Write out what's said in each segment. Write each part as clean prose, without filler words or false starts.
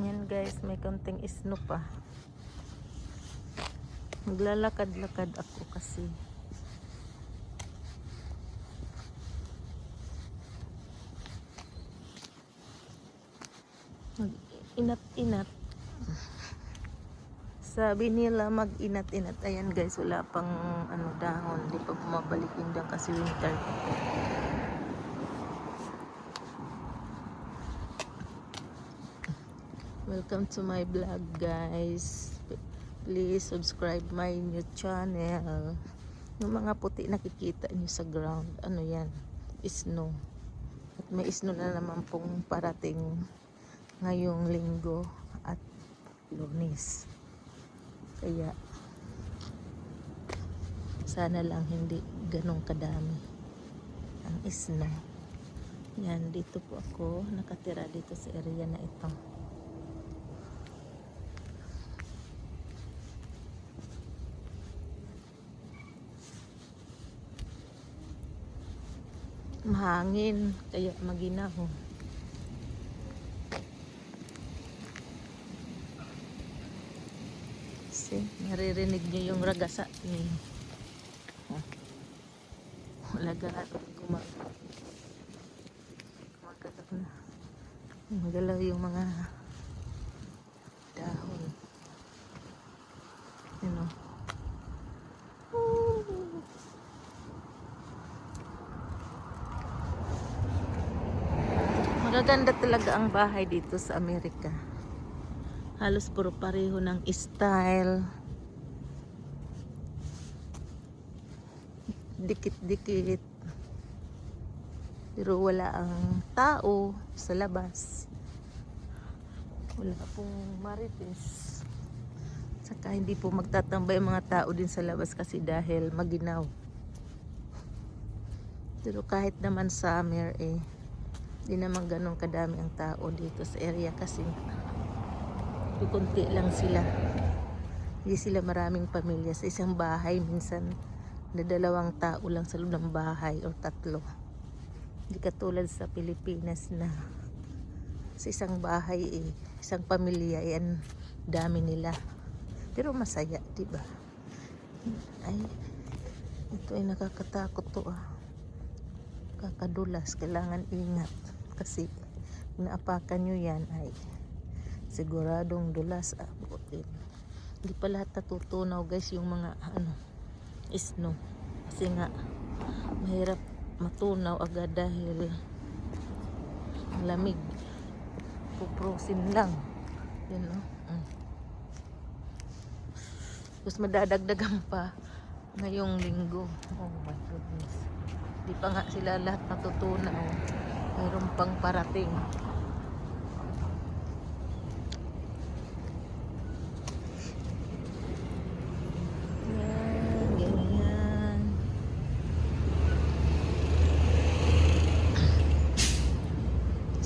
Yan guys, may konting snow pa. Maglalakad-lakad ako kasi mag-inat-inat. Sabi nila mag-inat-inat. Ayan guys, wala pang dahon. Hindi pa bumabalik yun dyan kasi winter. Welcome to my vlog guys. Please subscribe my new channel. Yung mga puti nakikita nyo sa ground, ano yan? Snow. At may snow na naman pong parating ngayong linggo at Lunes. Kaya sana lang hindi ganong kadami ang snow. Yan, dito po ako nakatira dito sa area na ito. Mahangin kaya maginaw. See, naririnig niyo yung ragasa ni wala gaano magalaw yung mga dahon, you know. Magaganda talaga ang bahay dito sa Amerika. Halos puro pareho ng style. Dikit-dikit. Pero wala ang tao sa labas. Wala pong marites. Saka hindi po magtatambay ang mga tao din sa labas kasi dahil maginaw. Pero kahit naman summer di naman ganun kadami ang tao dito sa area kasi kunti lang sila. Hindi sila maraming pamilya sa isang bahay. Minsan na 2 tao lang sa loob ng bahay o 3. Hindi katulad sa Pilipinas na sa isang bahay isang pamilya yan dami nila. Pero masaya, di ba? Ay, ito ay nakakatakot to kakadulas, kailangan ingat kasi naapakan nyo yan ay siguradong dulas abutin. Hindi pa lahat natutunaw guys yung mga snow kasi nga mahirap matunaw agad dahil malamig. Puprosin lang yun Tapos madadagdagan pa ngayong linggo. Oh my goodness, di pa nga sila lahat natutunaw, mayroon pang parating.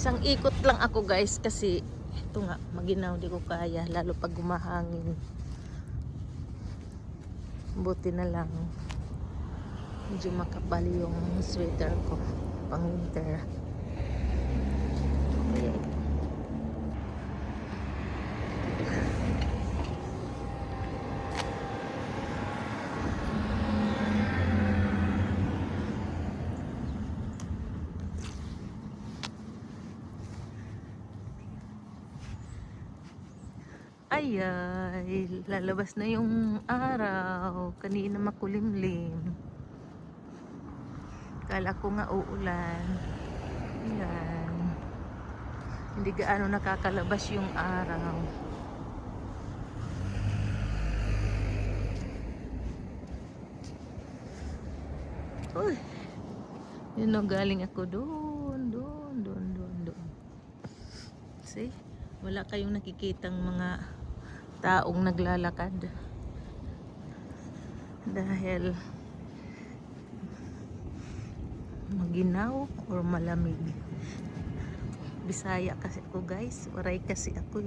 Isang ikot lang ako guys kasi ito nga maginaw, di ko kaya lalo pag gumahangin. Buti na lang medyo makapal yung sweater ko pang winter. Ay, lalabas na yung araw. Kanina makulimlim. Kala ko nga uulan. Ayan. Hindi gaano nakakalabas yung araw. Uy! Yun o, galing ako doon. See? Wala kayong nakikitang mga taong naglalakad dahil maginaw or malamig. Bisaya kasi ako guys, waray kasi ako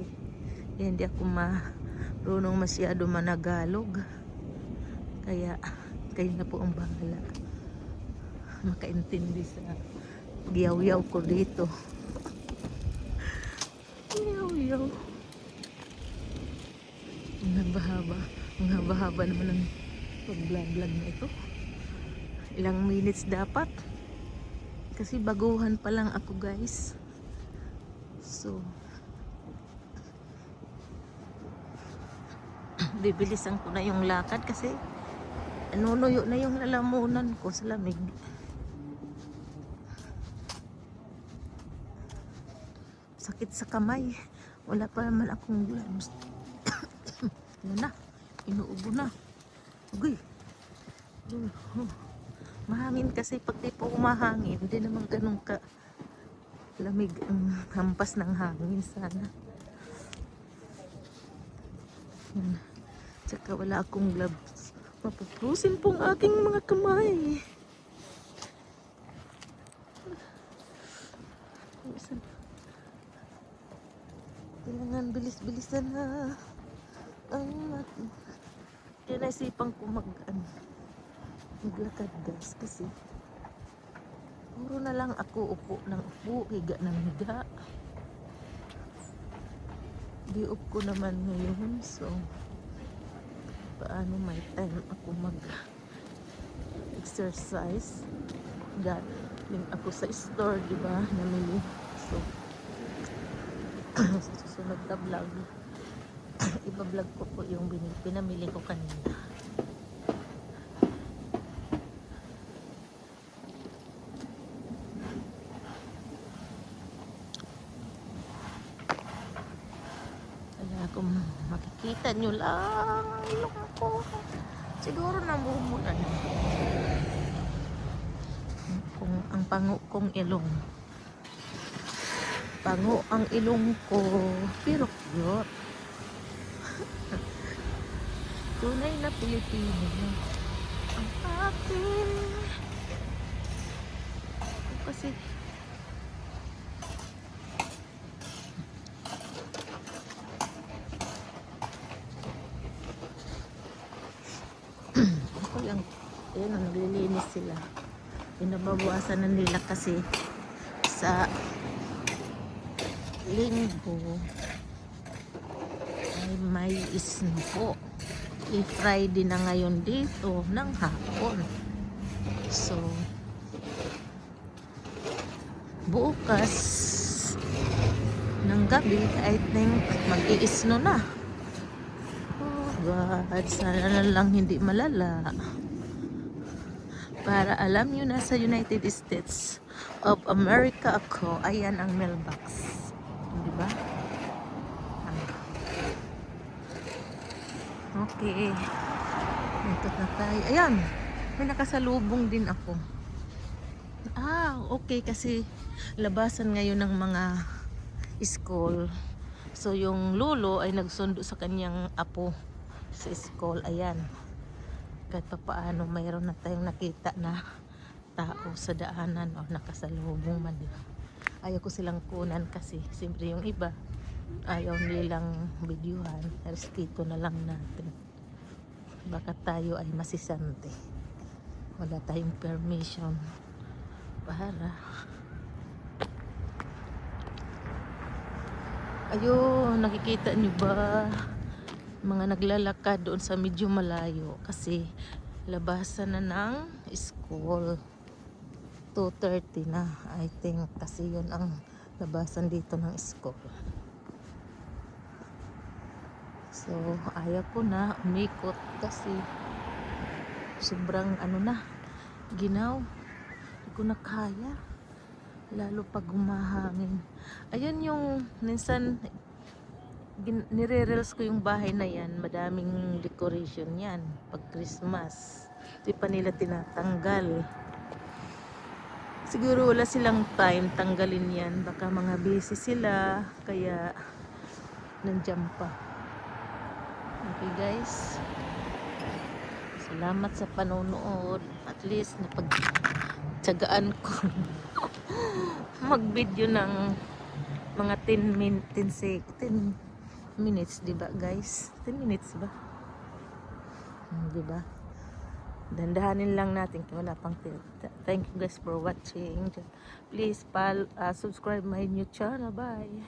hindi ako marunong masyado managalog, kaya kayo na po ang bahala makaintindi sa giyaw-yaw ko dito. Giyaw-yaw. Ang haba-haba. Ang haba-haba naman ng pag-vlog na ito. Ilang minutes dapat. Kasi baguhan pa lang ako guys. So, bibilisan ko na yung lakad kasi nunuyo na yung lalamunan ko sa lamig. Sakit sa kamay. Wala pa naman akong gloves. Ano na? Inuubo na. Uy. Mahangin kasi pag di po umahangin, hindi naman ganun ka lamig ang hampas ng hangin sana. Tsaka wala akong gloves. Mapuprusin pong aking mga kamay. Kailangan bilis-bilisan na ang kaya naisipan ko maglakad guys kasi puro na lang ako upo ng upo, higa ng higa. Di up ko naman ngayon, so paano may time ako mag-exercise. Galing ako sa store, di ba? Namili. So, sa susunod na vlog, iba-vlog ko po yung pinamili ko kanina. Kung makikita nyo lang ang ilong ko, siguro namumulan kung ang pango kong ilong, pango ang ilong ko pero cute. Tunay na Pilipino ang akin kasi yung ayun, naglilinis sila. Pinababawasan na nila kasi sa linggo ay may isno po. I-Friday na ngayon dito ng hapon. So bukas ng gabi I think mag-iisno na. God, sana na lang hindi malala. Para alam nyo na sa United States of America ako, ayan ang mailbox. Diba? Okay. Ikot na tayo. Ayan, may nakasalubong din ako. Okay, kasi labasan ngayon ng mga school. So, yung lolo ay nagsundo sa kanyang apo sa school. Ayan, kahit pa paano mayroon na tayong nakita na tao sa daanan o nakasalubong man. Ayaw ko silang kunan kasi siyempre yung iba ayaw nilang videohan. Respeto na lang natin, baka tayo ay masisante, wala tayong permission para ayun. Nakikita nyo ba mga naglalakad doon sa medyo malayo kasi labasan na ng school. 2:30 na I think kasi yun ang labasan dito ng school. So ayaw ko na umikot kasi sobrang ginaw. Hindi ko na kaya, lalo pag humahangin. Ayun yung minsan nire-reels ko yung bahay na yan, madaming decoration yan pag Christmas. Di pa nila tinatanggal. Siguro wala silang time tanggalin yan, baka mga busy sila kaya nandiyan pa. Okay guys, salamat sa panonood. At least napagtsagaan ko mag-video ng mga 10 minutes, diba guys? 10 minutes ba? Diba? Dandahanin lang natin kaya wala pang thank you guys for watching. Please subscribe my new channel. Bye.